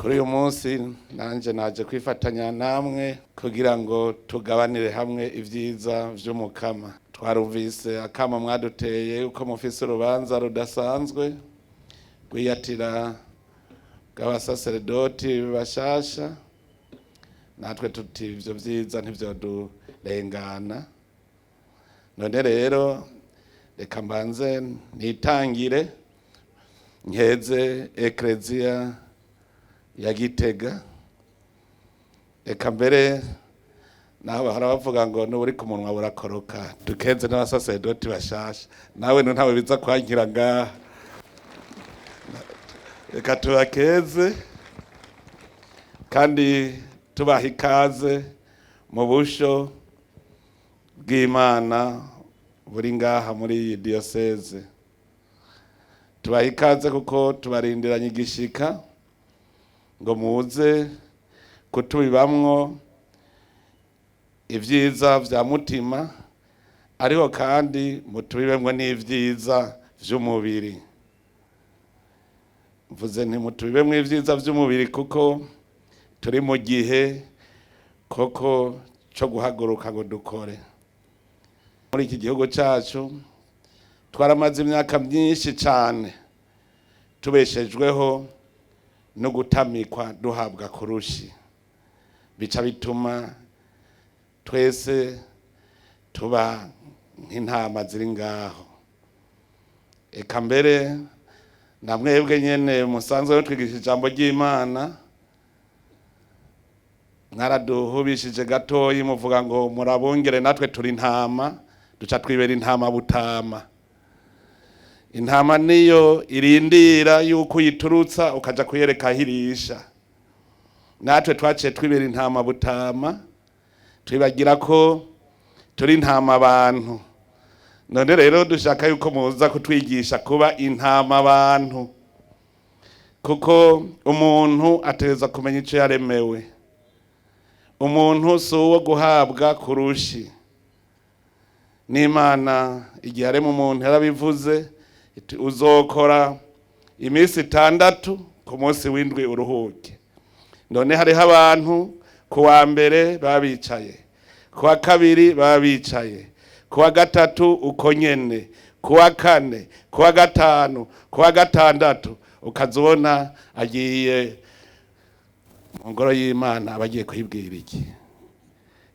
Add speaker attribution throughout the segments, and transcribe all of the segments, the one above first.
Speaker 1: kuri uyu munsi nanje naje kwifatanya namwe kugira ngo tugabanire hamwe ivyiza vy'umukama. Twarumvise akama mwaduteye uko mufise urubanza rudasanzwe gwiyatira bw'abasaseredoti bashasha, natwe tuti ivyo vyiza ntivyodurengana. None rero reka mbanze nitangire nkeze Eklezia ya Gitega. Eka mbere naho bahora bavuga ngo n'uri ku munwa burakoroka, dukeze n'abasaseredoti bashasha. Nawe ntawe biza kwankira ngaha. Reka tubakeze kandi tubaha ikaze mu busho bw'Imana buri ngaha muri iyi diocese. Tubaha ikaze kuko tubarindiranye igishika ngo muze kutubibamwo ivyiza vya mutima, ariko kandi mutubibemwo n'ivyiza vy'umubiri. Mvuze nti mutubibemwo ivyiza vy'umubiri kuko turi mu gihe koko co guhaguruka ngo dukore. Muri iki gihugu cacu twaramaze imyaka myinshi cane tubeshejweho no gutamikwa duhabwa kurushi, bica bituma twese tuba nk'intama ziri ngaho. Eka mbere na mwebwe nyene musanzwe twigisha ijambo ry'Imana mwaraduhubishije gatoyi muvuga ngo murabungere natwe turi intama, duca twibera intama butama. Intama niyo irindira yuko uyiturutsa ukaja kuyereka ahirisha. Natwe twaciye twibera intama butama, twibagira ko turi intama abantu. None rero dushaka yuko muza kutwigisha kuba intama abantu, kuko umuntu ategerezwa kumenya ico yaremewe. Umuntu si uwo guhabwa kurushi. N'Imana igihe arema umuntu yarabivuze iti uzokora iminsi 6 ku munsi w'indwi uruhuke. None hariho abantu ku wa mbere babicaye, ku wa kabiri babicaye, ku wa gatatu uko nyene, ku wa kane, ku wa gatanu, ku wa gatandatu ukazibona agiye mu ngoro y'Imana. Abagiye kwibwira iki?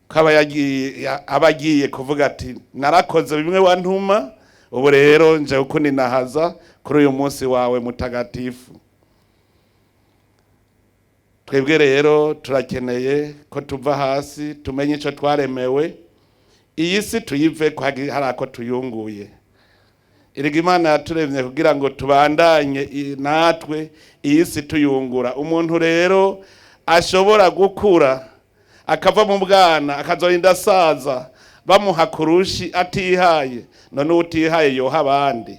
Speaker 1: Ko abagiye kuvuga ati narakoze bimwe wantuma, ubu rero nje uko ninahaza kuri uyu munsi wawe mutagatifu. Twebwe rero turakeneye ko tuva hasi tumenye ico twaremewe, iyi si tuyive ko hari ako tuyunguye. Erega Imana yaturemye kugira ngo tubandanye natwe iyi si tuyungura. Umuntu rero ashobora gukura akava mu bwana akazorinda asaza bamuha kurushi atihaye. None utihaye yoha abandi.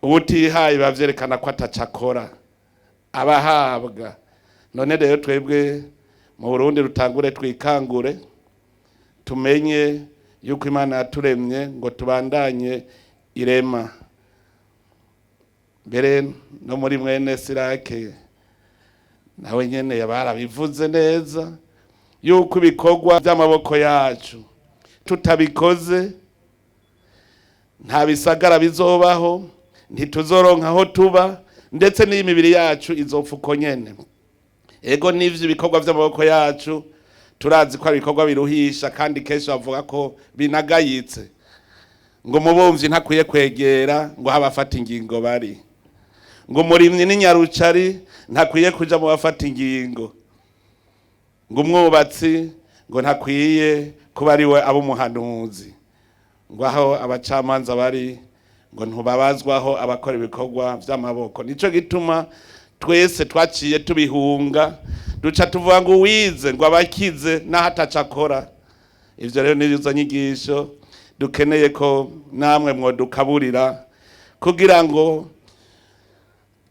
Speaker 1: Utihaye bavyerekana ko atacakora abahabwa. None rero twebwe mu Burundi rutangure twikangure, tumenye yuko Imana yaturemye ngo tubandanye irema. Mbere no muri mwene Sirake nawe nyene yabarabivuze neza yuko ibikorwa by'amaboko yacu tutabikoze nta bisagara bizobaho, ntituzoronka aho tuba, ndetse n'imibiri yacu izopfa uko nyene. Ego n'ivyo ibikorwa by'amaboko yacu turazi ko ari ibikorwa biruhisha, kandi kenshi bavuga ko binagayitse, ngo mubumvyi ntakwiye kwegera ngo habafata ingingo bari, ngo murimyi n'inyarucari ntakwiye kuja mu bafata ingingo, ngo umwubatsi ngo ntakwiye kuba ari we abumuhanuzi, ngo aho abacamanza bari ngo ntubabazwaho abakora ibikorwa vy'amaboko. Nico gituma twese twaciye tubihunga, duca tuvuga ngo wize ngo abakize naho atacakora. Ivyo rero nizo nyigisho dukeneye ko namwe mwodukaburira kugira ngo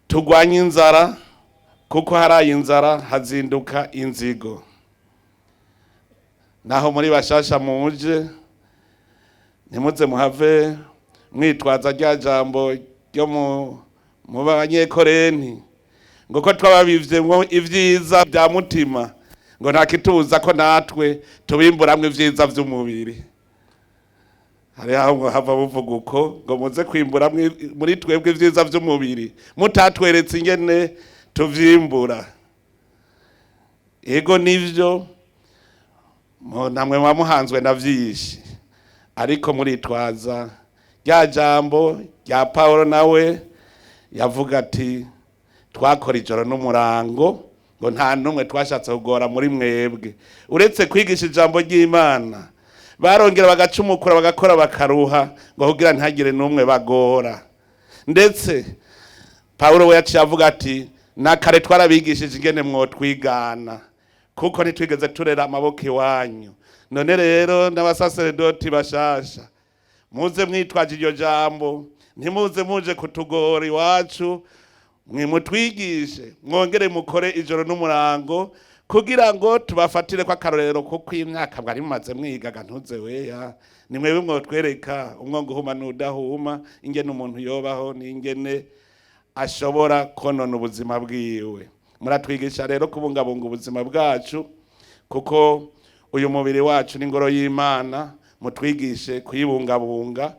Speaker 1: tugwanye inzara, kuko haraye inzara hazinduka inzigo. Naho muri bashasha muje ntimuze muhave mwitwaza rya jambo ryo mu banyekorenti ngo ko twababivyemwo ivyiza bya mutima ngo nta kituza ko natwe tubimburamwe ivyiza vy'umubiri. Hari aho ngo hava buvuga uko ngo muze kwimbura muri twebwe ivyiza vy'umubiri mutatweretse ingene tuvyimbura. Ego nivyo namwe mwamuhanzwe na vyinshi, ariko muritwaza rya jambo rya Paulo nawe yavuga ati twakora ijoro n'umurango ngo nta numwe twashatse kugora muri mwebwe. Uretse kwigisha ijambo ry'Imana barongera bagacumukura bagakora bakaruha ngo kugira ntagire numwe bagora. Ndetse Paulo we yaciye avuga ati nakare twarabigishije ingene mwotwigana kuko nitwigeze turera amaboko iwanyu. None rero n'abasaserdoti bashasha muze mwitwaje iryo jambo, ntimuze muje kutugora iwacu, mwimutwigishe mwongere mukore ijoro n'umurango kugira ngo tubafatire kwa karorero kuko imyaka bwari mumaze mwigaga ntuze weya nimwe bimwe twereka umwongo uhuma n'udahuma ingene umuntu yobaho n'ingene ashobora konona ubuzima bwiwe. Muratwigisha rero kubungabunga ubuzima bwacu kuko uyu mubiri wacu ni ingoro y'Imana. Mutwigishe kuyibungabunga,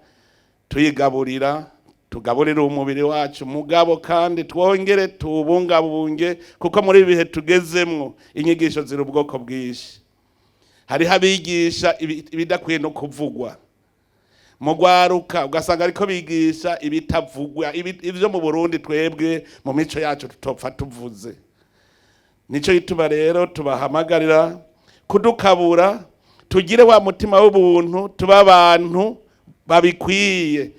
Speaker 1: tuyigaburira, tugaburira umubiri wacu mugabo kandi twongere tubungabunge kuko muri ibihe tugezemwo inyigisho ziri ubwoko bwinshi. Hari abigisha ibidakwiye no kuvugwa mugwaruka ugasanga ariko bigisha ibitavugwa ivyo mu Burundi twebwe mu mico yacu tutopfa tuvuze. Nico gituma rero tubahamagarira kudukabura, tugire wa mutima w'ubuntu, tuba abantu babikwiye.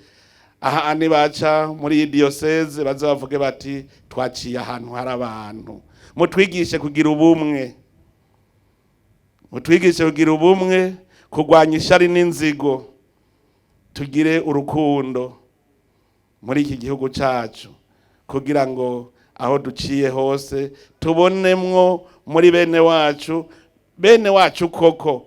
Speaker 1: Aha ni baca muri iyi diocese bazavuge bati twaciye ahantu hari abantu. Mutwigishe kugira ubumwe, mutwigishe kugira ubumwe, kurwanya ishari n'inzigo, tugire urukundo muri iki gihugu cacu kugira ngo aho duciye hose tubonemwo muri bene wacu koko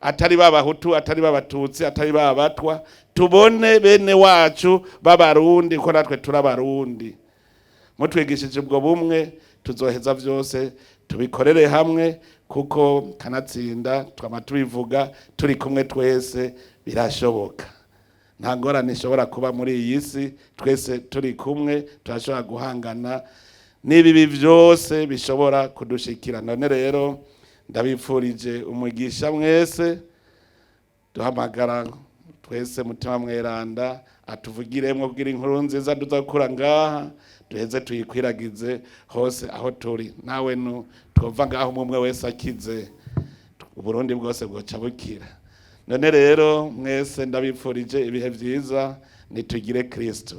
Speaker 1: atari b'abahutu, atari b'abatutsi, atari b'abatwa, tubone bene wacu b'abarundi ko natwe turabarundi. Mutwigishije ubwo bumwe tuzoheza vyose tubikorere hamwe kuko kanatsinda twama tubivuga turi kumwe twese birashoboka. Nta ngorane ishobora kuba muri iyi si, twese turi kumwe turashobora guhangana n'ibibi vyose bishobora kudushikira. None rero ndabipfurije umugisha mwese, duhamagara twese mutima mweranda atuvugiremwo kugira inkuru nziza duzakura ngaha duheze tuyikwiragize hose aho turi. Nawe twova ngaho umwe wese akize Uburundi bwose bwoca bukira. None rero mwese ndabipfurije ibihe vyiza, nitugire Kristo.